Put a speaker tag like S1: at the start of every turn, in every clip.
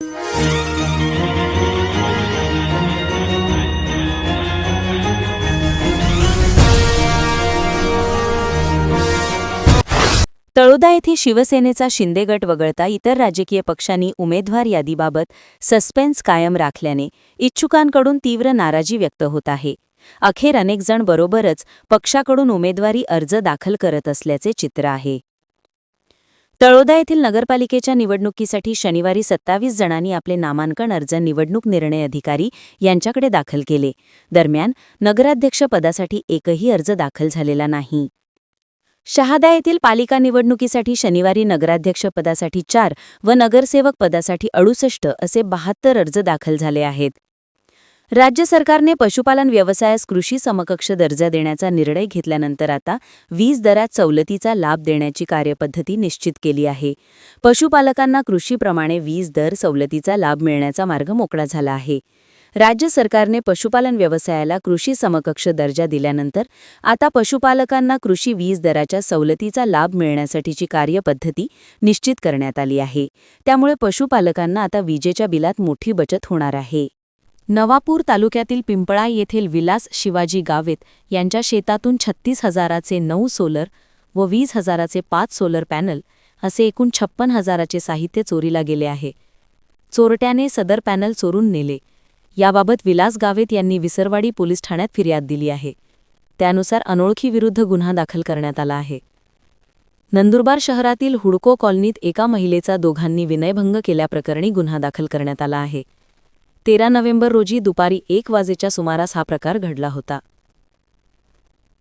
S1: तळोदा येथे शिवसेनेचा शिंदे गट वगळता इतर राजकीय पक्षांनी उमेदवार यादीबाबत सस्पेन्स कायम राखल्याने इच्छुकांकडून तीव्र नाराजी व्यक्त होत आहे. अखेर अनेक जण बरोबरच पक्षाकडून उमेदवारी अर्ज दाखल करत असल्याचे चित्र आहे. तळोदा येथील नगरपालिकेच्या निवडणुकीसाठी शनिवारी 27 जणांनी आपले नामांकन अर्ज निवडणूक निर्णय अधिकारी यांच्याकडे दाखल केले. दरम्यान नगराध्यक्षपदासाठी एकही अर्ज दाखल झालेला नाही. शहादा येथील पालिका निवडणुकीसाठी शनिवारी नगराध्यक्षपदासाठी 4 व नगरसेवक पदासाठी 68 असे 72 अर्ज दाखल झाले आहेत. राज्य सरकारने पशुपालन व्यवसायास कृषी समकक्ष दर्जा देण्याचा निर्णय घेतल्यानंतर आता वीज दरात सवलतीचा लाभ देण्याची कार्यपद्धती निश्चित केली आहे. पशुपालकांना कृषीप्रमाणे वीज दर सवलतीचा लाभ मिळण्याचा मार्ग मोकळा झाला आहे. राज्य सरकारने पशुपालन व्यवसायाला कृषी समकक्ष दर्जा दिल्यानंतर आता पशुपालकांना कृषी वीज दराच्या सवलतीचा लाभ मिळण्यासाठीची कार्यपद्धती निश्चित करण्यात आली आहे. त्यामुळे पशुपालकांना आता विजेच्या बिलात मोठी बचत होणार आहे. नवापूर तालुक्यातील पिंपळा येथील विलास शिवाजी गावित यांच्या शेतातून 36,000चे 9 सोलर व 20,000चे 5 सोलर पॅनल असे एकूण 56,000चे साहित्य चोरीला गेले आहे. चोरट्याने सदर पॅनल चोरून नेले. याबाबत विलास गावित यांनी विसरवाडी पोलीस ठाण्यात फिर्याद दिली आहे. त्यानुसार अनोळखीविरुद्ध गुन्हा दाखल करण्यात आला आहे. नंदुरबार शहरातील हुडको कॉलनीत एका महिलेचा दोघांनी विनयभंग केल्याप्रकरणी गुन्हा दाखल करण्यात आला आहे. 13 नोव्हेंबर रोजी दुपारी 1 वाजेच्या सुमारास हा प्रकार घडला होता.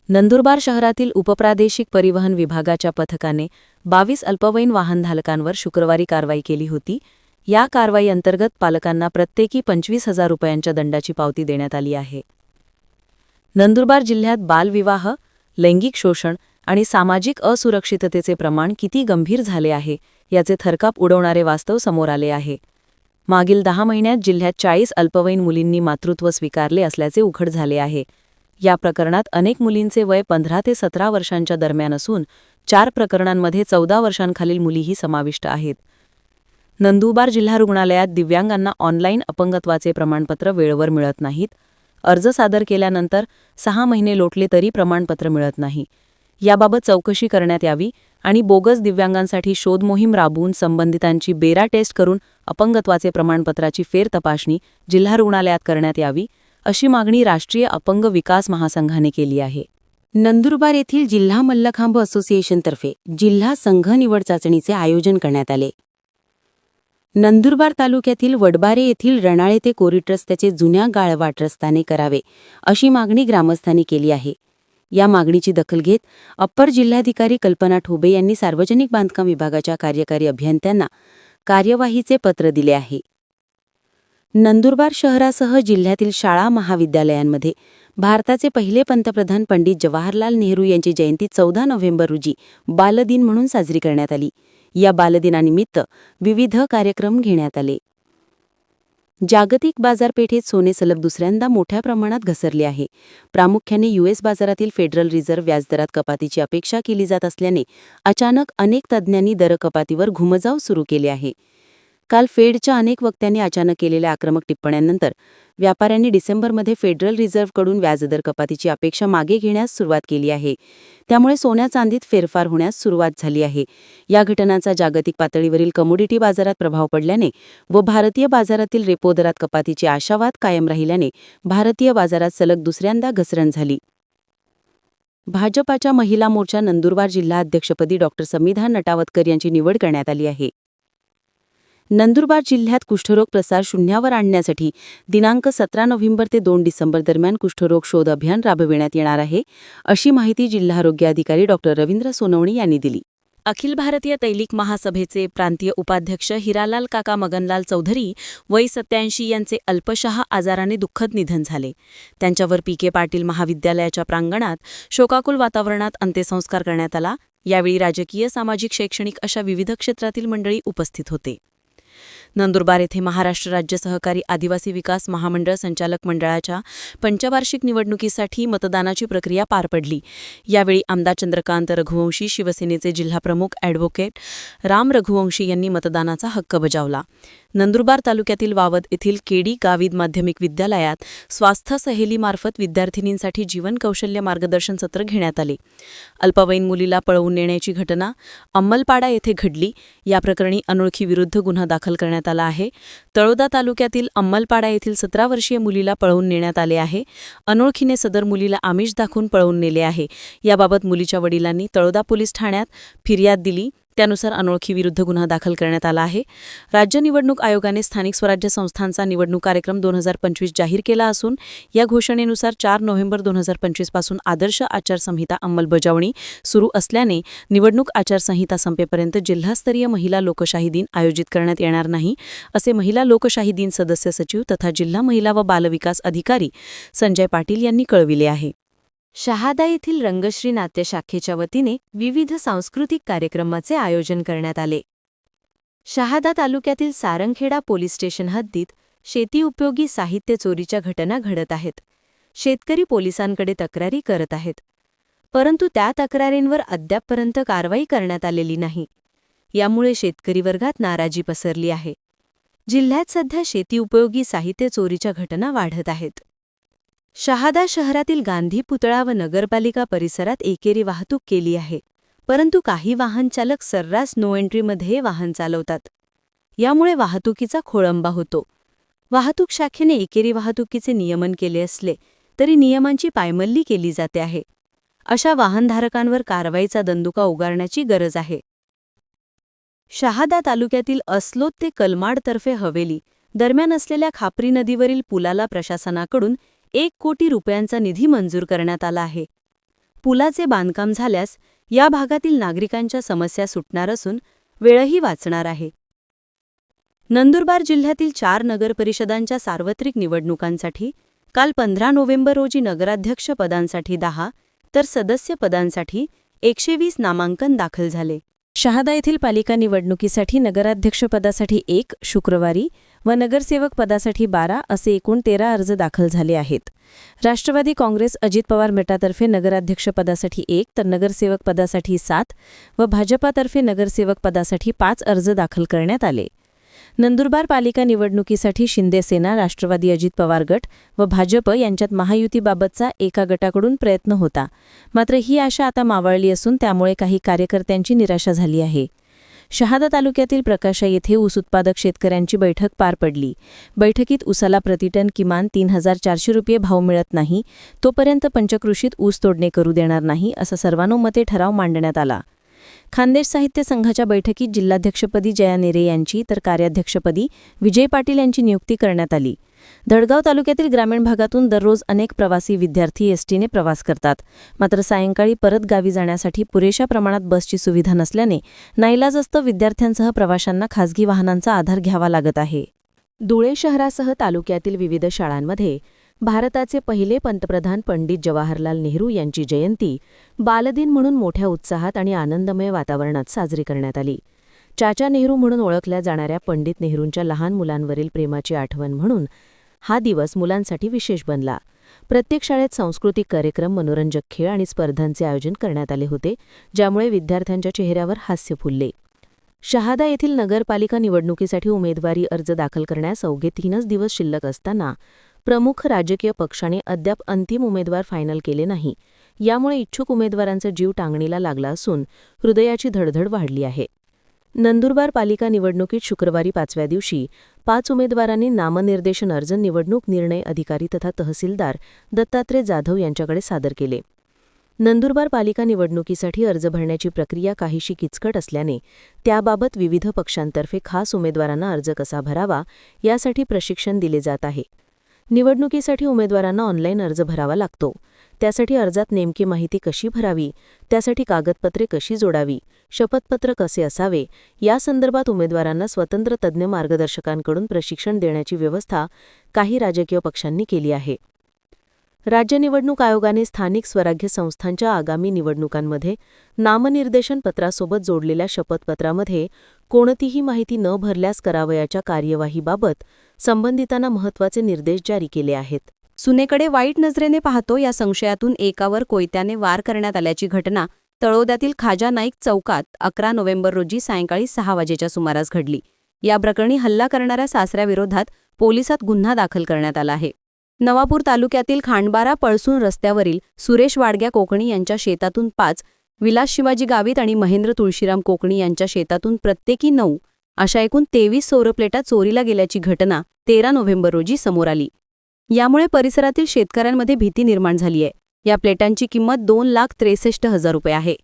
S1: नंदुरबार शहरातील उपप्रादेशिक परिवहन विभागाच्या पथकाने 22 अल्पवयीन वाहनधारकांवर शुक्रवारी कारवाई केली होती. या कारवाईअंतर्गत पालकांना प्रत्येकी 25,000 रुपयांच्या दंडाची पावती देण्यात आली आहे. नंदुरबार जिल्ह्यात बालविवाह, लैंगिक शोषण आणि सामाजिक असुरक्षिततेचे प्रमाण किती गंभीर झाले आहे याचे थरकाप उडवणारे वास्तव समोर आले आहे. मागील 10 महिन्यात जिल्ह्यात 40 अल्पवयीन मुलींनी मातृत्व स्वीकारले असल्याचे उघड झाले आहे. या प्रकरणात अनेक मुलींचे वय 15 ते 17 वर्षांच्या दरम्यान असून 4 प्रकरणांमध्ये 14 वर्षांखालील मुलीही समाविष्ट आहेत. नंदुरबार जिल्हा रुग्णालयात दिव्यांगांना ऑनलाईन अपंगत्वाचे प्रमाणपत्र वेळेवर मिळत नाहीत. अर्ज सादर केल्यानंतर 6 महिने लोटले तरी प्रमाणपत्र मिळत नाही. याबाबत चौकशी करण्यात यावी आणि बोगस दिव्यांगांसाठी शोध मोहीम राबवून संबंधितांची बेरा टेस्ट करून अपंगत्वाचे प्रमाणपत्राची फेर तपासणी जिल्हा रुग्णालयात करण्यात यावी, अशी मागणी राष्ट्रीय अपंग विकास महासंघाने केली आहे. नंदुरबार येथील जिल्हा मल्लखांब असोसिएशनतर्फे जिल्हा संघ निवड चाचणीचे आयोजन करण्यात आले. नंदुरबार तालुक्यातील वडबारे येथील रणाळे ते कोरीट रस्त्याचे जुन्या गाळवाट रस्त्याने करावे अशी मागणी ग्रामस्थांनी केली आहे. या मागणीची दखल घेत अप्पर जिल्हाधिकारी कल्पना ठोबे यांनी सार्वजनिक बांधकाम विभागाच्या कार्यकारी अभियंत्यांना कार्यवाहीचे पत्र दिले आहे. नंदुरबार शहरासह जिल्ह्यातील शाळा महाविद्यालयांमध्ये भारताचे पहिले पंतप्रधान पंडित जवाहरलाल नेहरू यांची जयंती 14 नोव्हेंबर रोजी बालदिन म्हणून साजरी करण्यात आली. या बालदिनानिमित्त विविध कार्यक्रम घेण्यात आले. जागतिक बाजारपेठेत सोने सलग दुसऱ्यांदा मोठ्या प्रमाणात घसरले आहे. प्रामुख्याने US बाजारातील फेडरल रिझर्व्ह व्याजदरात कपातीची अपेक्षा केली जात असल्याने अचानक अनेक तज्ज्ञांनी दर कपातीवर घुमजाव सुरू केले आहे. काल फेडच्या अनेक वक्त्यांनी अचानक केलेल्या आक्रमक टिप्पण्यांनंतर व्यापाऱ्यांनी डिसेंबरमध्ये फेडरल रिझर्व्हकडून व्याजदर कपातीची अपेक्षा मागे घेण्यास सुरुवात केली आहे. त्यामुळे सोन्या चांदीत फेरफार होण्यास सुरुवात झाली आहे. या घटनांचा जागतिक पातळीवरील कमोडिटी बाजारात प्रभाव पडल्याने व भारतीय बाजारातील रेपो दरात कपातीची आशावाद कायम राहिल्याने भारतीय बाजारात सलग दुसऱ्यांदा घसरण झाली. भाजपाच्या महिला मोर्चा नंदुरबार जिल्हा अध्यक्षपदी डॉ. समिधा नटावतकर यांची निवड करण्यात आली आहे. नंदुरबार जिल्ह्यात कुष्ठरोग प्रसार शून्यावर आणण्यासाठी दिनांक 17 नोव्हेंबर ते 2 डिसेंबर दरम्यान कुष्ठरोग शोध अभियान राबविण्यात येणार आहे, अशी माहिती जिल्हा आरोग्य अधिकारी डॉ. रवींद्र सोनवणी यांनी दिली. अखिल भारतीय तैलिक महासभेचे प्रांतीय उपाध्यक्ष हिरालाल काका मगनलाल चौधरी वय 87 यांचे अल्पशः आजाराने दुःखद निधन झाले. त्यांच्यावर PK पाटील महाविद्यालयाच्या प्रांगणात शोकाकुल वातावरणात अंत्यसंस्कार करण्यात आला. यावेळी राजकीय, सामाजिक, शैक्षणिक अशा विविध क्षेत्रातील मंडळी उपस्थित होते. नंदुरबार येथे महाराष्ट्र राज्य सहकारी आदिवासी विकास महामंडळ संचालक मंडळाच्या पंचवार्षिक निवडणुकीसाठी मतदानाची प्रक्रिया पार पडली। यावेळी आमदार चंद्रकांत रघुवंशी, शिवसेनेचे जिल्हाप्रमुख ॲडव्होकेट राम रघुवंशी यांनी मतदानाचा हक्क बजावला। नंदुरबार तालुक्यातील वावद येथील केडी गाविद माध्यमिक विद्यालयात स्वास्थ्य सहेलीमार्फत विद्यार्थिनींसाठी जीवन कौशल्य मार्गदर्शन सत्र घेण्यात आले। अल्पवयीन मुलीला पळवून नेण्याची घटना अंमलपाडा येथे घडली। या प्रकरणी अनोळखी विरुद्ध गुन्हा दाखल करण्यात आला आहे। तळोदा तालुक्यातील अंमलपाडा येथील 17 वर्षीय मुलीला पळवून नेण्यात आले आहे। अनोळखीने सदर मुलीला आमिष दाखवून पळवून नेले आहे। याबाबत मुलीच्या वडिलांनी तळोदा पोलीस ठाण्यात फिर्याद दिली। त्यानुसार अनोळखी विरुद्ध गुन्हा दाखल करण्यात आला आहे। राज्य निवडणूक आयोगाने स्थानिक स्वराज्य संस्थांचा निवडणूक कार्यक्रम 2025 जाहीर केला असून या घोषणेनुसार 4 नोव्हेंबर 2025 पासून आदर्श आचारसंहिता अंमलबजावणी सुरू असल्याने निवडणूक आचारसंहिता संपेपर्यंत जिल्हास्तरीय महिला लोकशाही दिन आयोजित करण्यात येणार नाही, असे महिला लोकशाही दिन सदस्य सचिव तथा जिल्हा महिला व बालविकास अधिकारी संजय पाटील यांनी कळविले आहे।
S2: शहादा येथील रंगश्री नाट्यशाखेच्या वतीने विविध सांस्कृतिक कार्यक्रमाचे आयोजन करण्यात आले। शहादा तालुक्यातील सारंगखेडा पोलीस स्टेशन हद्दीत शेतीउपयोगी साहित्य चोरीच्या घटना घडत आहेत। शेतकरी पोलिसांकडे तक्रारी करत आहेत, परंतु त्या तक्रारींवर अद्यापपर्यंत कारवाई करण्यात आलेली नाही। यामुळे शेतकरी वर्गात नाराजी पसरली आहे। जिल्ह्यात सध्या शेतीउपयोगी साहित्य चोरीच्या घटना वाढत आहेत। शहादा शहरातील गांधी पुतळा व नगरपालिका परिसरात एकेरी वाहतूक केली आहे, परंतु काही वाहन चालक सर्रास नो एंट्रीमध्ये वाहन चालवतात। यामुळे वाहतुकीचा खोळंबा होतो। वाहतूक शाखेने एकेरी वाहतुकीचे नियमन केले असले तरी नियमांची पायमल्ली केली जाते आहे। अशा वाहनधारकांवर कारवाईचा दंडुका उगारण्याची गरज आहे। शहादा तालुक्यातील अस्लोद ते कलमाड तर्फे हवेली दरम्यान असलेल्या खापरी नदीवरील पुलाला प्रशासनाकडून 1 कोटी रुपयांचा निधी मंजूर करण्यात आला आहे। पुलाचे बांधकाम झाल्यास या भागातील नागरिकांच्या समस्या सुटणार असून वेळही वाचणार आहे। नंदुरबार जिल्ह्यातील 4 नगरपरिषदांच्या सार्वत्रिक निवडणुकांसाठी काल 15 नोव्हेंबर रोजी नगराध्यक्ष पदांसाठी 10 तर सदस्य पदांसाठी 120 नामांकन दाखल झाले।
S1: शहादा येथील पालिका निवडणुकीसाठी नगराध्यक्षपदासाठी 1 शुक्रवारी व नगरसेवक पदासाठी 12 असे एकूण 13 अर्ज दाखल झाले आहेत। राष्ट्रवादी काँग्रेस अजित पवार गटातर्फे नगराध्यक्षपदासाठी 1 तर नगरसेवक पदासाठी 7 व भाजपातर्फे नगरसेवक पदासाठी 5 अर्ज दाखल करण्यात आले। नंदुरबार पालिका निवडणुकीसाठी शिंदे सेना, राष्ट्रवादी अजित पवार गट व भाजप यांच्यात महायुतीबाबतचा एका गटाकडून प्रयत्न होता, मात्र ही आशा आता मावळली असून त्यामुळे काही कार्यकर्त्यांची निराशा झाली आहे। शहादा तालुक्यातील प्रकाशा येथे ऊस उत्पादक शेतकऱ्यांची बैठक पार पडली। बैठकीत ऊसाला प्रतिटन किमान 3400 रुपये भाव मिळत नाही तोपर्यंत पंचकृषीत ऊस तोडणे करू देणार नाही, असा सर्वानुमते ठराव मांडण्यात आला। खानदेश साहित्य संघाच्या बैठकीत जिल्हाध्यक्षपदी जया नेरे यांची तर कार्याध्यक्षपदी विजय पाटील यांची नियुक्ती करण्यात आली। धडगाव तालुक्यातील ग्रामीण भागातून दररोज अनेक प्रवासी विद्यार्थी एसटीने प्रवास करतात, मात्र सायंकाळी परत गावी जाण्यासाठी पुरेशा प्रमाणात बसची सुविधा नसल्याने नाईलाजास्तव विद्यार्थ्यांसह प्रवाशांना खासगी वाहनांचा आधार घ्यावा लागत आहे। धुळे शहरासह तालुक्यातील विविध शाळांमध्ये भारताचे पहिले पंतप्रधान पंडित जवाहरलाल नेहरू यांची जयंती बालदिन म्हणून मोठ्या उत्साहात आणि आनंदमय वातावरणात साजरी करण्यात आली। चाचा नेहरू म्हणून ओळखल्या जाणाऱ्या पंडित नेहरूंच्या लहान मुलांवरील प्रेमाची आठवण म्हणून हा दिवस मुलांसाठी विशेष बनला। प्रत्येक शाळेत सांस्कृतिक कार्यक्रम, मनोरंजक खेळ आणि स्पर्धांचे आयोजन करण्यात आले होते, ज्यामुळे विद्यार्थ्यांच्या चेहऱ्यावर हास्य फुलले। शहादा येथील नगरपालिका निवडणुकीसाठी उमेदवारी अर्ज दाखल करण्यास अवघे 3च दिवस शिल्लक असताना प्रमुख राजकीय पक्षाने अद्याप अंतिम उमेदवार फायनल केले नाही। यामुळे इच्छुक उमेदवारांचा जीव टांगणीला लागला असून हृदयाची धडधड वाढली आहे। नंदुरबार पालिका निवडणुकीत शुक्रवारी 5व्या दिवशी 5 उमेदवारांनी नामनिर्देशन अर्ज निवडणूक निर्णय अधिकारी तथा तहसीलदार दत्तात्रय जाधव यांच्याकडे सादर केले। नंदुरबार पालिका निवडणुकीसाठी अर्ज भरण्याची प्रक्रिया काहीशी किचकट असल्याने त्याबाबत विविध पक्षांतर्फे खास उमेदवारांना अर्ज कसा भरावा यासाठी प्रशिक्षण दिले जात आहे। निवडणुकीसाठी उमेदवारांना ऑनलाईन अर्ज भरावा लागतो। त्यासाठी अर्जात नेमकी माहिती कशी भरावी, त्यासाठी कागदपत्रे कशी जोडावी, शपथपत्र कसे असावे यासंदर्भात उमेदवारांना स्वतंत्र तज्ज्ञ मार्गदर्शकांकडून प्रशिक्षण देण्याची व्यवस्था काही राजकीय पक्षांनी केली आहे।
S2: राज्य निवडणूक आयोगाने स्थानिक स्वराज्य संस्थांच्या आगामी निवडणुकांमध्ये नामनिर्देशन पत्रासोबत जोडलेल्या शपथपत्रामध्ये कोणतीही माहिती न भरल्यास करावयाच्या कार्यवाहीबाबत संबंधितांना महत्त्वाचे निर्देश जारी केले आहेत.
S1: सुनेकडे वाईट नजरेने पाहतो या संशयातून एकावर कोयत्याने वार करण्यात आल्याची घटना तळोद्यातील खाजा नाईक चौकात 11 नोव्हेंबर रोजी सायंकाळी 6 वाजेच्या सुमारास घडली. या प्रकरणी हल्ला करणाऱ्या सासऱ्याविरोधात पोलिसात गुन्हा दाखल करण्यात आला आहे. नवापूर तालुक्यातील खांडबारा पळसून रस्त्यावरील सुरेश वाडग्या कोकणी यांच्या शेतातून 5, विलास शिवाजी गावित आणि महेंद्र तुळशीराम कोकणी यांच्या शेतातून प्रत्येकी 9 अशा एकूण 23 सौरप्लेटा चोरीला गेल्याची घटना 13 नोव्हेंबर रोजी समोर आली. यामुळे परिसरातील शेतकऱ्यांमध्ये भीती निर्माण झाली आहे. या प्लेटांची किंमत 2,63,000 रुपये आहे.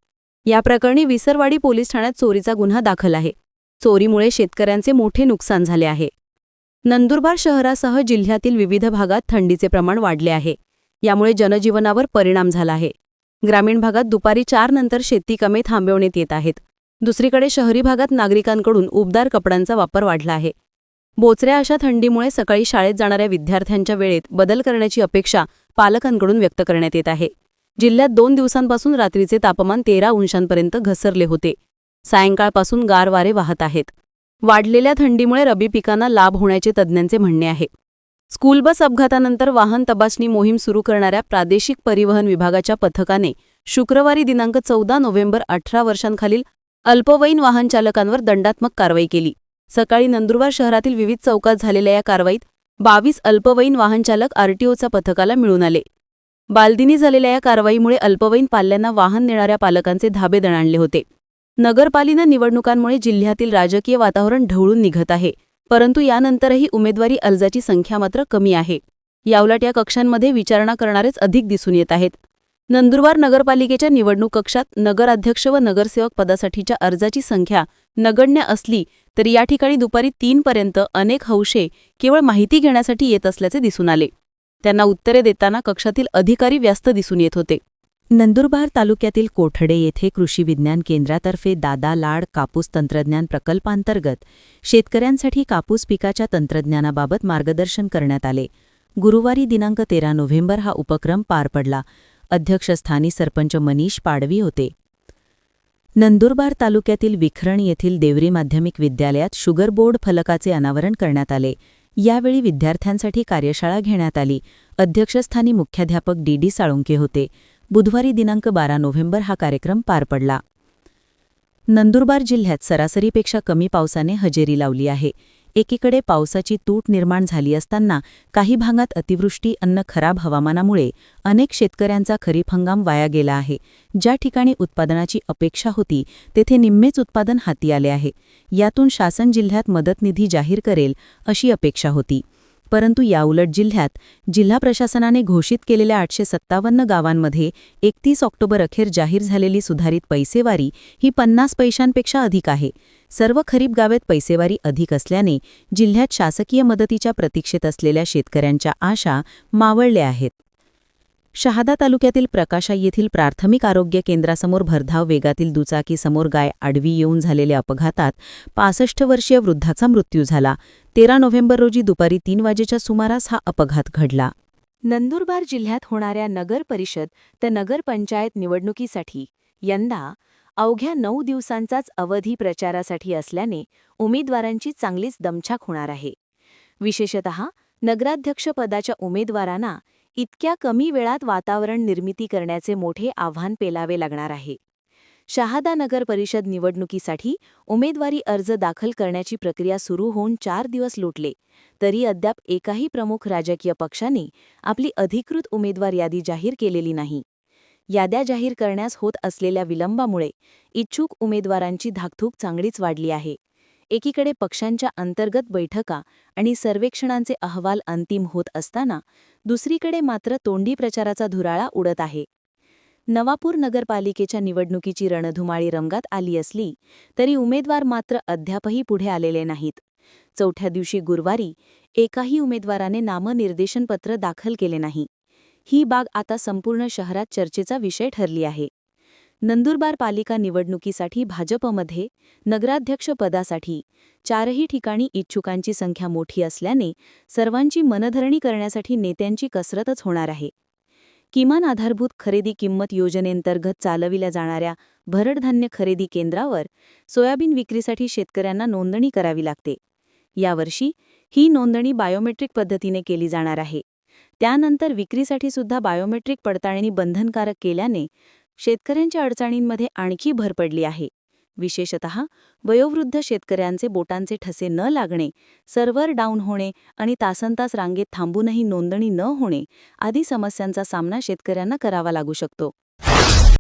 S1: या प्रकरणी विसरवाडी पोलीस ठाण्यात चोरीचा गुन्हा दाखल आहे. चोरीमुळे शेतकऱ्यांचे मोठे नुकसान झाले आहे. नंदुरबार शहरासह जिल्ह्यातील विविध भागात थंडीचे प्रमाण वाढले आहे. यामुळे जनजीवनावर परिणाम झाला आहे. ग्रामीण भागात दुपारी 4 नंतर शेतीकामे थांबवण्यात येत आहेत. दुसरीकडे शहरी भागात नागरिकांकडून उबदार कपड्यांचा वापर वाढला आहे. बोचऱ्या अशा थंडीमुळे सकाळी शाळेत जाणाऱ्या विद्यार्थ्यांच्या वेळेत बदल करण्याची अपेक्षा पालकांकडून व्यक्त करण्यात येत आहे. जिल्ह्यात 2 दिवसांपासून रात्रीचे तापमान 13 अंशांपर्यंत घसरले होते. सायंकाळपासून गार वारे वाहत आहेत. वाढलेल्या थंडीमुळे रब्बी पिकांना लाभ होण्याचे तज्ज्ञांचे म्हणणे आहे. स्कूल बस अपघातानंतर वाहन तपासणी मोहीम सुरू करणाऱ्या प्रादेशिक परिवहन विभागाच्या पथकाने शुक्रवारी दिनांक 14 नोव्हेंबर 18 वर्षांखालील अल्पवयीन वाहन चालकांवर दंडात्मक कारवाई केली. सकाळी नंदुरबार शहरातील विविध चौकात झालेल्या या कारवाईत 22 अल्पवयीन वाहन चालक आरटीओचा पथकाला मिळून आले. बालदिनी झालेल्या या कारवाईमुळे अल्पवयीन पाल्यांना वाहन नेणाऱ्या पालकांचे धाबे दणाणले होते. नगरपालिका निवडणुकांमुळे जिल्ह्यातील राजकीय वातावरण ढवळून निघत आहे, परंतु यानंतरही उमेदवारी अर्जाची संख्या मात्र कमी आहे. याउलट या कक्षांमध्ये विचारणा करणारेच अधिक दिसून येत आहेत. नंदुरबार नगरपालिकेच्या निवडणूक कक्षात नगराध्यक्ष व नगरसेवक पदासाठीच्या अर्जाची संख्या नगण्य असली तरी या ठिकाणी दुपारी 3 पर्यंत अनेक हौशे केवळ माहिती घेण्यासाठी येत असल्याचे दिसून आले. त्यांना उत्तरे देताना कक्षातील अधिकारी व्यस्त दिसून येत होते. नंदुरबार तालुक्यातील कोठडे येथे कृषी विज्ञान केंद्रातर्फे दादा लाड कापूस तंत्रज्ञान प्रकल्पांतर्गत शेतकऱ्यांसाठी कापूस पिकाच्या तंत्रज्ञानाबाबत मार्गदर्शन करण्यात आले. गुरुवारी दिनांक 13 नोव्हेंबर हा उपक्रम पार पडला. अध्यक्षस्थानी सरपंच मनीष पाडवी होते. नंदुरबार तालुक्यातील विखरण येथील देवरी माध्यमिक विद्यालयात शुगर बोर्ड फलकाचे अनावरण करण्यात आले. यावेळी विद्यार्थ्यांसाठी कार्यशाळा घेण्यात आली. अध्यक्षस्थानी मुख्याध्यापक डी साळुंके होते. बुधवारी दिनांक 12 नोव्हेंबर हा कार्यक्रम पार पडला. नंदुरबार जिल्ह्यात सरासरीपेक्षा कमी पावसाने हजेरी लावली आहे. एकीकडे पावसाची तूट निर्माण झाली असताना काही भागात अतिवृष्टी अन्न खराब हवामानामुळे अनेक शेतकऱ्यांचा खरीप हंगाम वाया गेला आहे. ज्या ठिकाणी उत्पादनाची अपेक्षा होती तेथे निम्मेच उत्पादन हाती आले आहे. यातून शासन जिल्ह्यात मदत निधी जाहीर करेल अशी अपेक्षा होती. परंतु याउलट जिल्ह्यात जिल्हा प्रशासनाने घोषित केलेल्या 857 गावांमध्ये 31 ऑक्टोबर अखेर जाहीर झालेली सुधारित पैसेवारी ही 50 पैशांपेक्षा अधिक आहे. सर्व खरीप गावात पैसेवारी अधिक असल्याने जिल्ह्यात शासकीय मदतीच्या प्रतीक्षेत असलेल्या शेतकऱ्यांच्या आशा मावळल्या आहेत. शहादा तालुक्यातील प्रकाशा येथील प्राथमिक आरोग्य केंद्रासमोर भरधाव वेगातील दुचाकीसमोर गाय आडवी येऊन झालेल्या अपघातात 65 वर्षीय वृद्धाचा मृत्यू झाला. 13 नोव्हेंबर रोजी दुपारी 3 वाजेच्या सुमारास हा अपघात घडला. नंदुरबार जिल्ह्यात होणाऱ्या नगर परिषद तर नगरपंचायत निवडणुकीसाठी यंदा अवघ्या 9 दिवसांचाच अवधी प्रचारासाठी असल्याने उमेदवारांची चांगलीच दमछाक होणार आहे. विशेषतः नगराध्यक्षपदाच्या उमेदवारांना इतक्या कमी वेळात वातावरण निर्मिती करण्याचे मोठे आव्हान पेलावे लागणार आहे. शहादा नगर परिषद निवडणुकीसाठी उमेदवारी अर्ज दाखल करण्याची प्रक्रिया सुरू होऊन 4 दिवस लोटले तरी अद्याप एकाही प्रमुख राजकीय पक्षाने आपली अधिकृत उमेदवार यादी जाहीर केलेली नाही. याद्या जाहीर करण्यास होत असलेल्या विलंबामुळे इच्छुक उमेदवारांची धाकधूक चांगलीच वाढली आहे. एकीकडे पक्षांच्या अंतर्गत बैठका आणि सर्वेक्षणांचे अहवाल अंतिम होत असताना दुसरीकडे मात्र तोंडी प्रचाराचा धुराळा उडत आहे. नवापूर नगरपालिकेच्या निवडणुकीची रणधुमाळी रंगात आली असली तरी उमेदवार मात्र अद्यापही पुढे आलेले नाहीत. चौथ्या दिवशी गुरुवारी एकाही उमेदवाराने नामनिर्देशनपत्र दाखल केले नाही. ही बाब आता संपूर्ण शहरात चर्चेचा विषय ठरली आहे. नंदुरबार पालिका निवडणुकीसाठी भाजपमध्ये नगराध्यक्षपदासाठी 4ही ठिकाणी इच्छुकांची संख्या मोठी असल्याने सर्वांची मनधरणी करण्यासाठी नेत्यांची कसरतच होणार आहे. किमान आधारभूत खरेदी किंमत योजनेअंतर्गत चालविल्या जाणाऱ्या भरडधान्य खरेदी केंद्रावर सोयाबीन विक्रीसाठी शेतकऱ्यांना नोंदणी करावी लागते. यावर्षी ही नोंदणी बायोमेट्रिक पद्धतीने केली जाणार आहे. त्यानंतर विक्रीसाठी सुद्धा बायोमेट्रिक पडताळणी बंधनकारक केल्याने शेतकऱ्यांच्या अडचणींमध्ये आणखी भर पडली आहे. विशेषतः वयोवृद्ध शेतकऱ्यांचे बोटांचे ठसे न लागणे, सर्व्हर डाऊन होणे आणि तासनतास रांगेत थांबूनही नोंदणी न होणे आदी समस्यांचा सामना शेतकऱ्यांना करावा लागू शकतो.